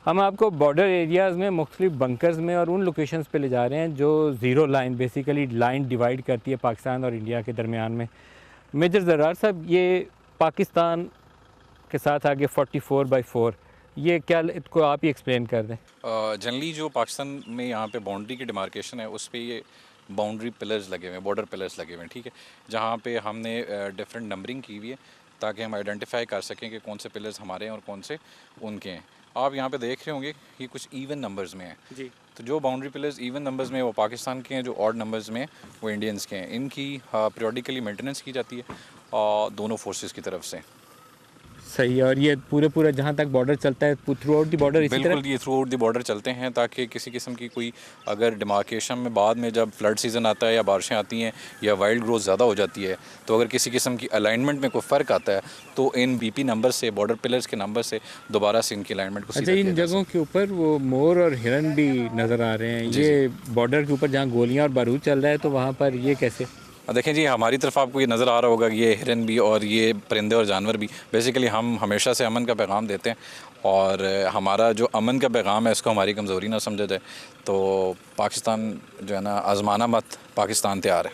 हम आपको border areas में मुख्तलिफ बंकर्स में और उन लोकेशंस पे ले जा रहे हैं जो zero line, basically line divide करती है पाकिस्तान और इंडिया के दरमियान में। मेजर ज़रार साहब, ये पाकिस्तान के साथ आगे 44/4, ये क्या, इसको आप ही एक्सप्लेन कर दें। जनरली जो पाकिस्तान में यहाँ पे बाउंड्री की डिमार्केशन है उस पे ये बाउंड्री पिलर्स लगे हुए हैं, बॉर्डर पिलर्स लगे हुए हैं, ठीक है, जहाँ पे हमने डिफरेंट नंबरिंग की हुई है ताकि हम आइडेंटिफाई कर सकें कि कौन से पिलर्स हमारे हैं और कौन से उनके हैं। आप यहाँ पे देख रहे होंगे ये कुछ इवन नंबर्स में है जी। तो जो बाउंड्री पिलर्स इवन नंबर्स में वो पाकिस्तान के हैं, जो ऑड नंबर्स में वो इंडियंस के हैं। इनकी पीरियडिकली मेंटेनेंस की जाती है दोनों फोर्सेस की तरफ से। सही है। और ये पूरा जहाँ तक बॉर्डर चलता है, थ्रू आउट द बॉर्डर इसी तरह? बिल्कुल, ये थ्रू आउट द बॉर्डर चलते हैं ताकि किसी किस्म की कोई अगर डिमार्केशन में बाद में जब फ्लड सीज़न आता है या बारिशें आती हैं या वाइल्ड ग्रोथ ज़्यादा हो जाती है तो अगर किसी किस्म की अलाइनमेंट में कोई फ़र्क आता है तो इन बीपी नंबर से, बॉर्डर पिलर्स के नंबर से दोबारा से इनकी अलाइनमेंट को अच्छा, इन जगहों के ऊपर वो मोर और हिरन भी नज़र आ रहे हैं। ये बॉर्डर के ऊपर जहाँ गोलियाँ और बारूद चल रहा है तो वहाँ पर ये कैसे? देखें जी, हमारी तरफ आपको ये नज़र आ रहा होगा कि ये हिरन भी और ये परिंदे और जानवर भी, बेसिकली हम हमेशा से अमन का पैगाम देते हैं और हमारा जो अमन का पैगाम है इसको हमारी कमज़ोरी ना समझा जाए। तो पाकिस्तान जो है ना, आज़माना मत, पाकिस्तान तैयार है।